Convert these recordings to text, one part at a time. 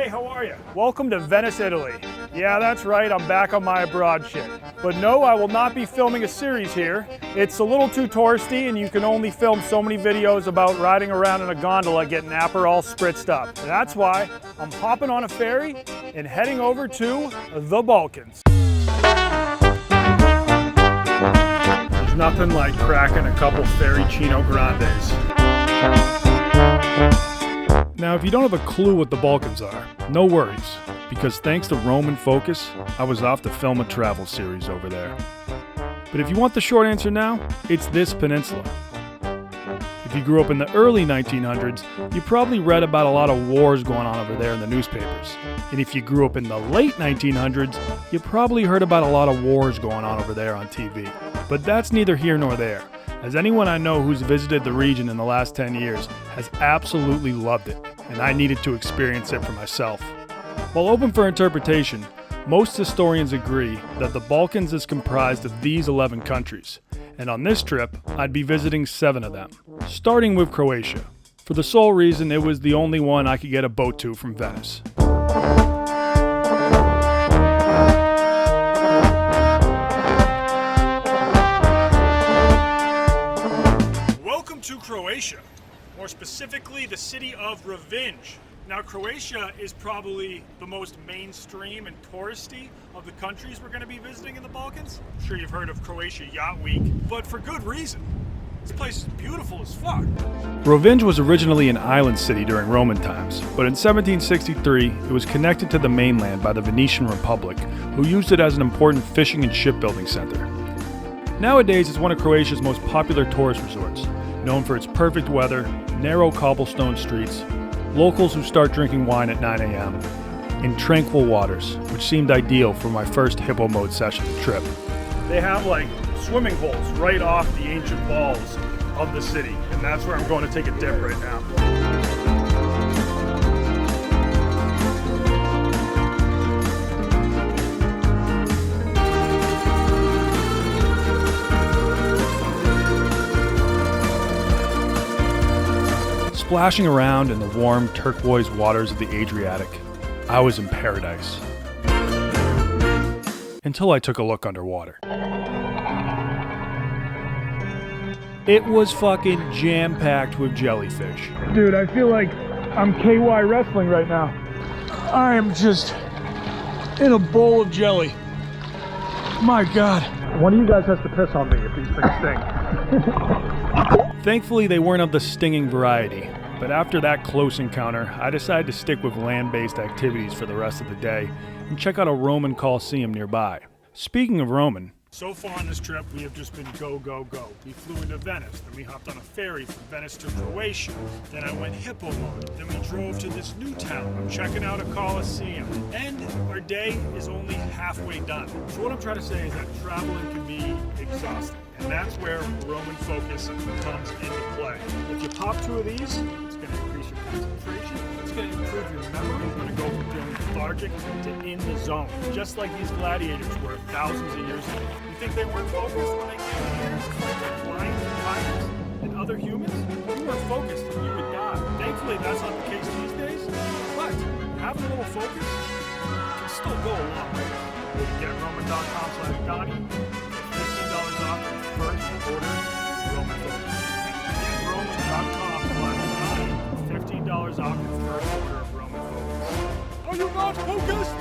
Hey, how are you? Welcome to Venice, Italy. Yeah, that's right, I'm back on my abroad shit. But no, I will not be filming a series here. It's a little too touristy and you can only film so many videos about riding around in a gondola getting Aperol spritzed up. That's why I'm hopping on a ferry and heading over to the Balkans. There's nothing like cracking a couple Ferry-Chino Grandes. Now, if you don't have a clue what the Balkans are, no worries, because thanks to Roman Focus, I was off to film a travel series over there. But if you want the short answer now, it's this peninsula. If you grew up in the early 1900s, you probably read about a lot of wars going on over there in the newspapers. And if you grew up in the late 1900s, you probably heard about a lot of wars going on over there on TV. But that's neither here nor there, as anyone I know who's visited the region in the last 10 years has absolutely loved it, and I needed to experience it for myself. While open for interpretation, most historians agree that the Balkans is comprised of these 11 countries, and on this trip, I'd be visiting 7 of them, starting with Croatia, for the sole reason it was the only one I could get a boat to from Venice. Welcome to Croatia, more specifically the city of Revenge. Now, Croatia is probably the most mainstream and touristy of the countries we're going to be visiting in the Balkans. I'm sure you've heard of Croatia Yacht Week, but for good reason. This place is beautiful as fuck. Revenge was originally an island city during Roman times, but in 1763 it was connected to the mainland by the Venetian Republic, who used it as an important fishing and shipbuilding center. Nowadays it's one of Croatia's most popular tourist resorts, known for its perfect weather, narrow cobblestone streets, locals who start drinking wine at 9 a.m., and tranquil waters, which seemed ideal for my first hippo mode session trip. They have like swimming holes right off the ancient walls of the city, and that's where I'm going to take a dip right now. Splashing around in the warm turquoise waters of the Adriatic, I was in paradise. Until I took a look underwater. It was fucking jam-packed with jellyfish. Dude, I feel like I'm KY wrestling right now. I am just in a bowl of jelly. My God. One of you guys has to piss on me if these things sting. Thankfully, they weren't of the stinging variety. But after that close encounter, I decided to stick with land-based activities for the rest of the day and check out a Roman Colosseum nearby. Speaking of Roman, so far on this trip we have just been go, go, go. We flew into Venice, then we hopped on a ferry from Venice to Croatia, then I went hippo mode, then we drove to this new town. I'm checking out a Colosseum, and our day is only halfway done. So what I'm trying to say is that traveling can be exhausting, and that's where Roman Focus comes into play. If you pop 2 of these, it's going to increase your concentration, it's going to improve your memory, it's going to go from feeling lethargic to in the zone, just like these gladiators were thousands of years ago. You think they weren't focused when they came here to fight the lions and tigers and other humans? If you weren't focused, you would die. Thankfully, that's not the case these days, but having a little focus can still go a long way. Go to GetRoman.com/Donnie, $15 off your first order Roman Focus. GetRoman.com/Donnie, $15 off your first order of Roman Focus. Are you not focused?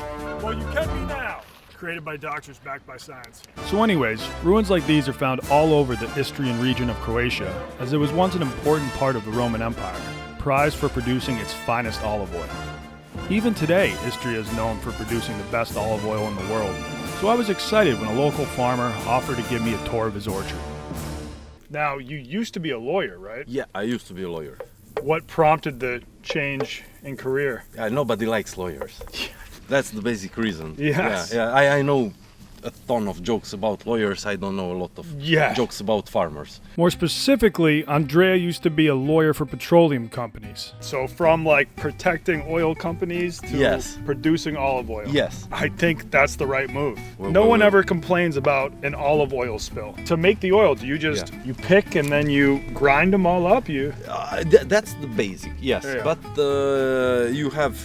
Well, you can be now. Created by doctors backed by science. So anyways, ruins like these are found all over the Istrian region of Croatia, as it was once an important part of the Roman Empire, prized for producing its finest olive oil. Even today, Istria is known for producing the best olive oil in the world, so I was excited when a local farmer offered to give me a tour of his orchard. Now, you used to be a lawyer, right? Yeah, I used to be a lawyer. What prompted the change in career? Nobody likes lawyers. That's the basic reason. Yes. Yeah, I know a ton of jokes about lawyers. I don't know a lot of jokes about farmers. More specifically, Andrea used to be a lawyer for petroleum companies. So from like protecting oil companies to producing olive oil. Yes. I think that's the right move. No one ever complains about an olive oil spill. To make the oil, do you just, you pick and then you grind them all up? That's the basic, yes. But you have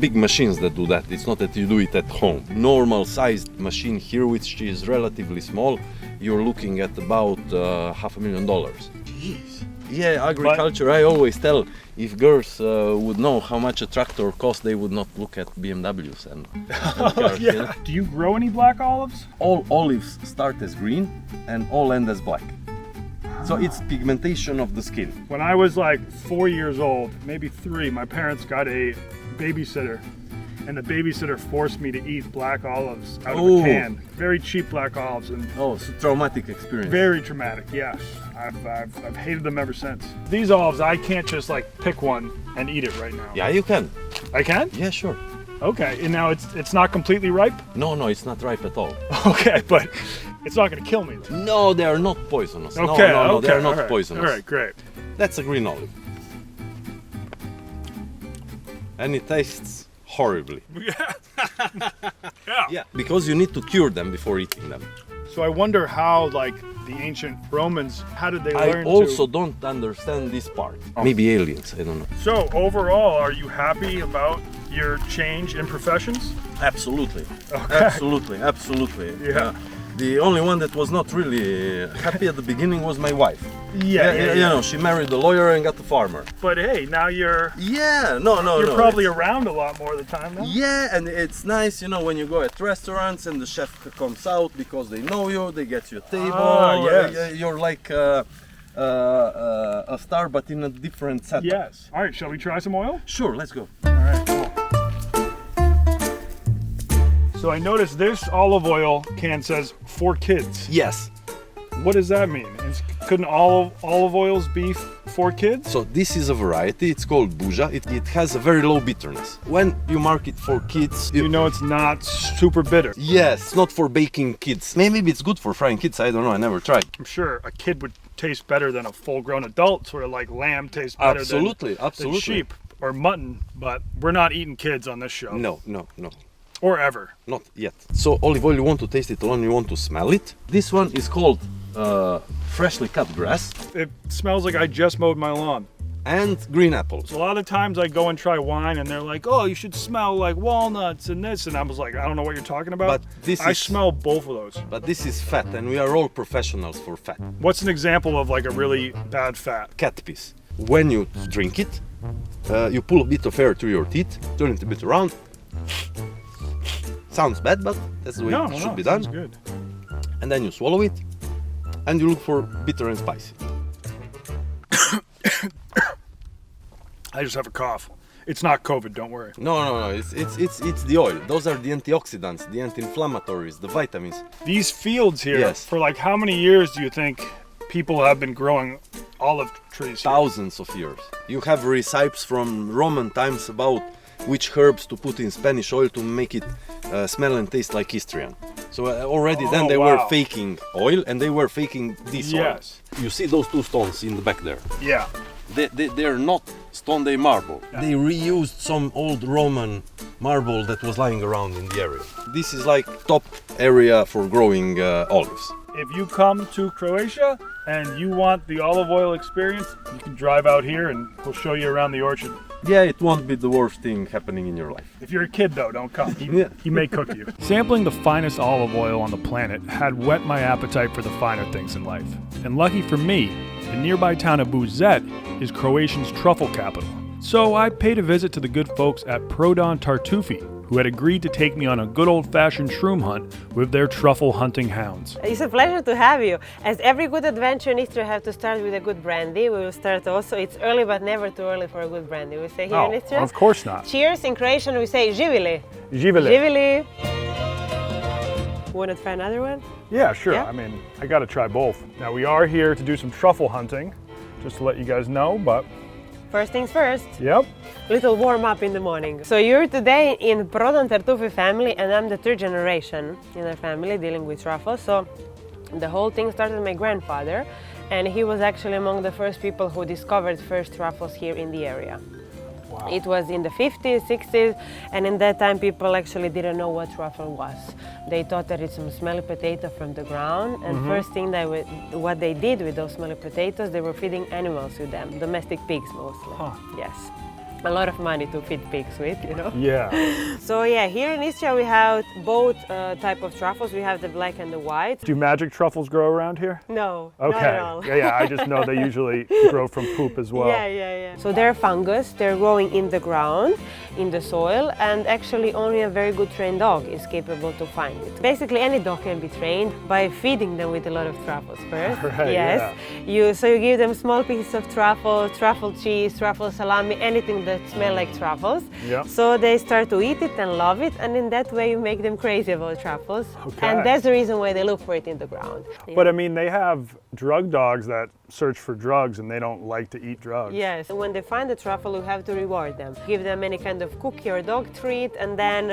big machines that do that. It's not that you do it at home. Normal sized machine here, which is relatively small, you're looking at about $500,000. Jeez. Yeah, agriculture, I always tell, if girls would know how much a tractor costs, they would not look at BMWs and cars. Yeah. You know? Do you grow any black olives? All olives start as green and all end as black. So it's pigmentation of the skin. When I was like 4 years old, maybe 3, my parents got a babysitter, and the babysitter forced me to eat black olives out of a can. Very cheap black olives, and Oh, it's a traumatic experience. very traumatic. Yes, I've hated them ever since. These olives, I can't just like pick one and eat it right now. Yeah, you can. I can? Yeah, sure. Okay, and now it's not completely ripe. No, it's not ripe at all. Okay, but it's not going to kill me. No, they are not poisonous. Okay, no, okay, they are not all right, poisonous. All right, great. That's a green olive. And it tastes horribly. Yeah. Yeah, because you need to cure them before eating them. So I wonder how, like, the ancient Romans, how did they I learn also to... don't understand this part. Maybe aliens, I don't know. So overall, are you happy about your change in professions? Absolutely. Okay. Absolutely. Yeah. The only one that was not really happy at the beginning was my wife. Yeah. You know, she married a lawyer and got a farmer. But hey, now you're No. probably it's- around a lot more of the time now. Yeah, and it's nice, you know, when you go at restaurants and the chef comes out because they know you, they get you a table. Yes. You're like a star, but in a different setup. Yes. All right, shall we try some oil? Sure, let's go. All right, cool. So I noticed this olive oil can says for kids. Yes. What does that mean? Couldn't olive oils be for kids? So this is a variety. It's called buja. It has a very low bitterness. When you mark it for kids, You know it's not super bitter. yes, it's not for baking kids. Maybe it's good for frying kids. I don't know. I never tried. I'm sure a kid would taste better than a full-grown adult, sort of like lamb tastes better Absolutely. than sheep or mutton, but we're not eating kids on this show. No. Or ever. Not yet. So olive oil, you want to taste it alone, you want to smell it. This one is called freshly cut grass It smells like I just mowed my lawn. and green apples. A lot of times I go and try wine and they're like, oh, you should smell like walnuts and this. And I was like, I don't know what you're talking about. But this I is- smell both of those. But this is fat, and we are all professionals for fat. What's an example of like a really bad fat? Cat piece. When you drink it, you pull a bit of air through your teeth, turn it a bit around. Sounds bad, but that's the way it should be done. Sounds good. And then you swallow it, and you look for bitter and spicy. I just have a cough. It's not COVID, don't worry. No. It's the oil. Those are the antioxidants, the anti-inflammatories, the vitamins. These fields here, Yes. for like how many years do you think people have been growing olive trees here? Thousands of years. You have recipes from Roman times about which herbs to put in Spanish oil to make it smell and taste like ISTRIAN. So already then they were wow. faking oil, and they were faking this oil. Yes. You see those two stones in the back there? Yeah. They're not stone, they marble. They reused some old Roman marble that was lying around in the area. This is like top area for growing olives. If you come to Croatia and you want the olive oil experience, you can drive out here and we'll show you around the orchard. Yeah, it won't be the worst thing happening in your life. If you're a kid though, don't come. Yeah. He may cook you. Sampling the finest olive oil on the planet had whet my appetite for the finer things in life. And lucky for me, the nearby town of Buzet is Croatian's truffle capital. So I paid a visit to the good folks at Wonton Tartufi, who had agreed to take me on a good old-fashioned shroom hunt with their truffle hunting hounds. It's a pleasure to have you. As every good adventure in Istria have to start with a good brandy, we will start also. It's early but never too early for a good brandy. We say here in Istria. Of course not. Cheers. In Croatian we say živjeli. Živjeli. Živjeli. Want to try another one? Yeah, sure. Yeah? I mean, I gotta try both. Now, we are here to do some truffle hunting, just to let you guys know, but First things first. yep. Little warm up in the morning. So you're today in Wonton Tartufi family, and I'm the third generation in our family dealing with truffles. So the whole thing started with my grandfather, and he was actually among the first people who discovered first truffles here in the area. Wow. It was in the 50s, 60s, and in that time people actually didn't know what truffle was. They thought that it's some smelly potato from the ground, and first thing what they did with those smelly potatoes, they were feeding animals with them, domestic pigs mostly. Huh. Yes. a lot of money to feed pigs with, you know. Yeah. So yeah, here in Istria we have both type of truffles. We have the black and the white. Do magic truffles grow around here? No, Okay. not at all. Yeah, I just know they usually grow from poop as well. Yeah. So they're fungus. They're growing in the ground, in the soil, and actually only a very good trained dog is capable to find it. Basically, any dog can be trained by feeding them with a lot of truffles first. Right, yes. yeah. So you give them small pieces of truffle, truffle cheese, truffle salami, anything that smells like truffles. Yeah. So they start to eat it and love it, and in that way you make them crazy about truffles. Okay. And that's the reason why they look for it in the ground. But I mean, they have drug dogs that search for drugs and they don't like to eat drugs. Yes, when they find the truffle, you have to reward them. Give them any kind of cookie or dog treat, and then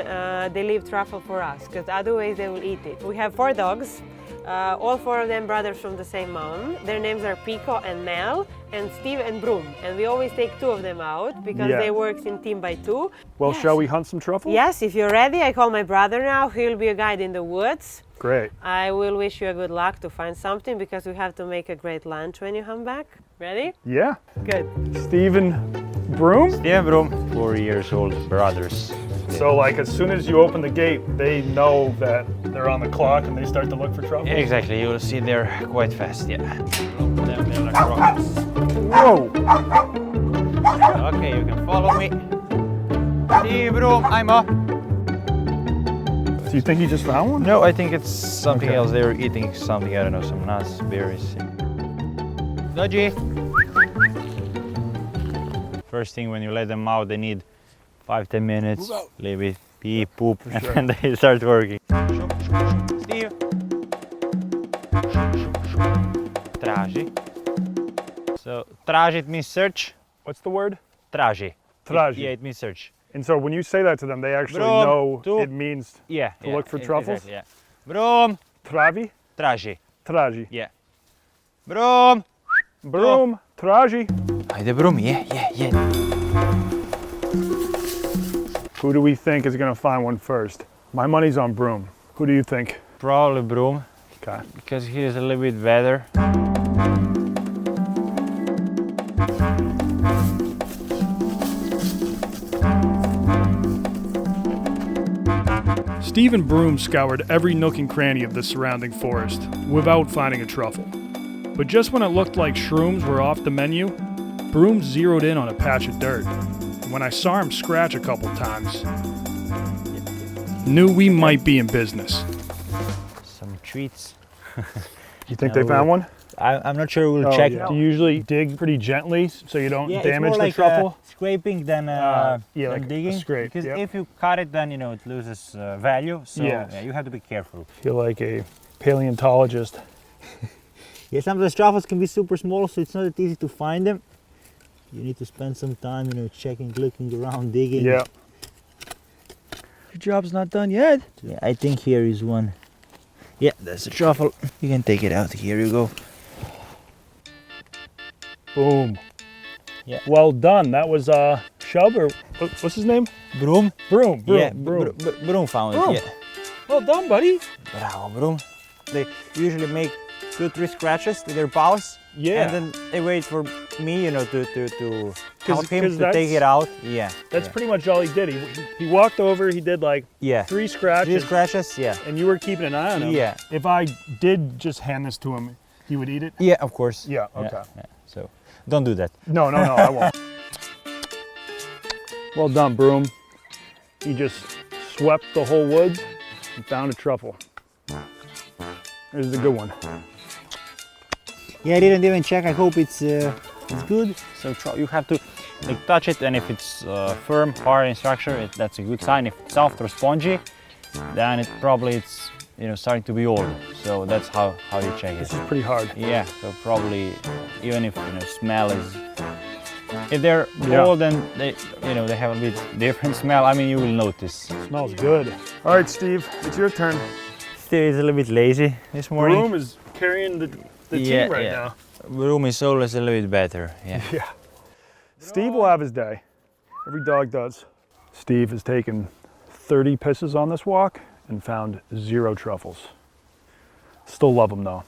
they leave truffle for us, because otherwise they will eat it. We have 4 dogs, all 4 of them brothers from the same mom. Their names are Pico and Mel, and Steve and Broom. And we always take 2 of them out, because they work in team by 2. Well, Yes. shall we hunt some truffles? Yes, if you're ready, I call my brother now. He'll be a guide in the woods. Great. I will wish you a good luck to find something, because we have to make a great lunch when you come back. Ready? Yeah. Good. Stephen Broom? Steven Broom, 4 years old brothers. So like as soon as you open the gate, they know that they're on the clock and they start to look for truffles? Yeah, exactly, you will see they're quite fast, yeah. They're like rockets. Whoa! Okay, you can follow me. Steven Broom, I'm up. Do you think you just found one? No, I think it's something Okay. else. They were eating something, I don't know, some nuts, berries. Dodgy! First thing when you let them out, they need 5-10 minutes, leave it, pee, poop, and sure. then they start working. Steve! Traži. So, tražit means search, What's the word? traži. Traži. Yeah, it means search. And so when you say that to them, they actually Broom, know tu. it means Yeah. To look for truffles? Exactly, yeah. Broom, travi, traži. traži. Yeah. Broom! Broom, traži. Ajde Broom, yeah. Who do we think is gonna find one first? My money's on Broom. Who do you think? Probably Broom, Okay. because he is a little bit better. Stephen Broom scoured every nook and cranny of the surrounding forest without finding a truffle. But just when it looked like shrooms were off the menu, Broom zeroed in on a patch of dirt. And when I saw him scratch a couple times, knew we might be in business. Some treats. You think they found one? I'm not sure, we'll check. Do you usually dig pretty gently so you don't Yeah, damage it's more the like truffle? scraping than, yeah, than like a digging. scrape, Because yep. if you cut it, then you know it loses value. So Yes. yeah, you have to be careful. Feel like a paleontologist. Yeah, some of the truffles can be super small, so it's not that easy to find them. You need to spend some time, you know, checking, looking around, digging. Yeah. Your job's not done yet. Yeah, I think here is one. Yeah, that's a truffle. You can take it out. Here you go. Boom. Yeah. Well done. That was Shub, or what's his name? Broom. Broom. Yeah, Broom. Broom found Broom. it. Yeah. Well done, buddy. Bravo, Broom. They usually make 2-3 scratches with their paws. Yeah. And then they wait for me, you know, to help him 'cause to take it out. Yeah. That's yeah. pretty much all he did. He walked over, he did like Yeah. 3 scratches, 3 scratches, yeah. and you were keeping an eye on him. Yeah. If I did just hand this to him, he would eat it? Yeah, of course. Yeah, okay. Yeah. So don't do that. No, I won't. Well done, Broom. He just swept the whole woods and found a truffle. Here's the good one. Yeah, I didn't even check. I hope it's good. So you have to like touch it, and if it's firm, hard in structure, that's a good sign. If it's soft or spongy, then it's you know starting to be old. So that's how you check it. This is pretty hard. Yeah, so probably even if you know smell is, if they're Yeah. old and they they have a bit different smell, I mean you will notice. Smells good. All right, Steve, it's your turn. Steve is a little bit lazy this morning. Broom is carrying the team right now. Broom is always a little bit better. Yeah. Yeah. Steve will have his day. Every dog does. Steve has taken 30 pisses on this walk and found 0 truffles. Still love them though.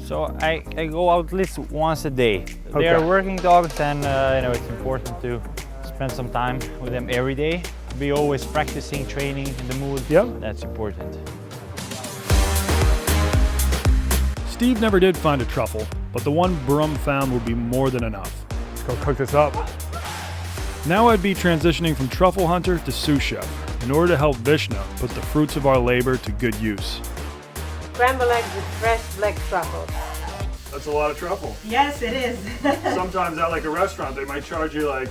So I go out at least once a day. They are working dogs, and it's important to spend some time with them every day. Be always practicing, training in the mood. Yep. That's important. Steve never did find a truffle, but the one Brum found would be more than enough. Let's go cook this up. Now I'd be transitioning from truffle hunter to sous chef in order to help Vishna put the fruits of our labor to good use. Scrambled eggs with fresh black truffles. That's a lot of truffle. Yes, it is. Sometimes at like a restaurant, they might charge you like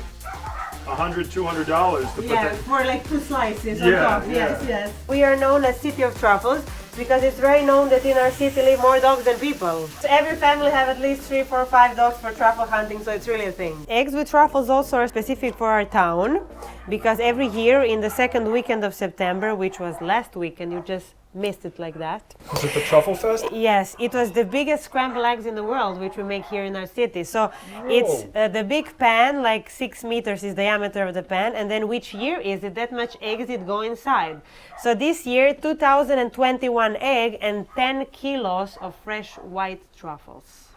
$100, $200 to put that. For like 2 slices on top. Yes. We are known as City of Truffles because it's very known that in our city live more dogs than people. So every family have at least 3, 4, 5 dogs for truffle hunting, so it's really a thing. Eggs with truffles also are specific for our town because every year in the second weekend of September, which was last weekend, you just missed it like that. Is it the Truffle Fest? Yes, it was the biggest scrambled eggs in the world, which we make here in our city. So it's the big pan, like 6 meters is the diameter of the pan, and then which year is it, that much eggs did go inside. So this year, 2021 egg and 10 kilos of fresh white truffles.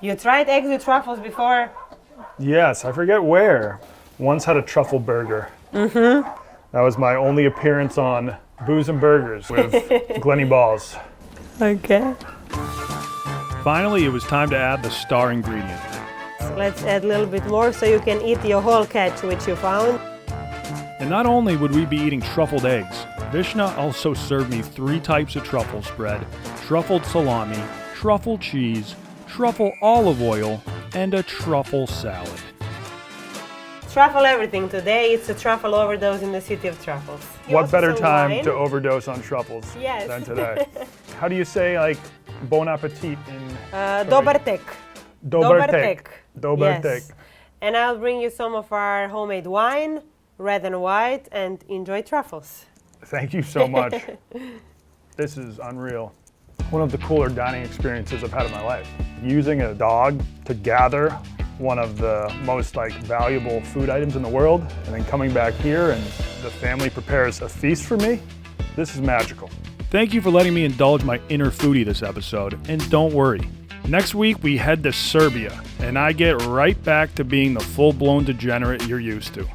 You tried eggs with truffles before? Yes, I forget where. Once had a truffle burger. Mm-hmm. That was my only appearance on Booze and Burgers with Glennie Balls. Okay. Finally, it was time to add the star ingredient. Let's add a little bit more so you can eat your whole catch which you found. And not only would we be eating truffled eggs, Vishna also served me 3 types of truffle spread, truffled salami, truffle cheese, truffle olive oil, and a truffle salad. Truffle everything. Today it's a truffle overdose in the City of Truffles. What better time to overdose on truffles than today? How do you say like bon appetit in Dobar tek. Dobar tek. Yes. And I'll bring you some of our homemade wine, red and white, and enjoy truffles. Thank you so much. This is unreal. One of the cooler dining experiences I've had in my life. Using a dog to gather one of the most valuable food items in the world, and then coming back here and the family prepares a feast for me. This is magical. Thank you for letting me indulge my inner foodie this episode, and don't worry. Next week we head to Serbia, and I get right back to being the full-blown degenerate you're used to.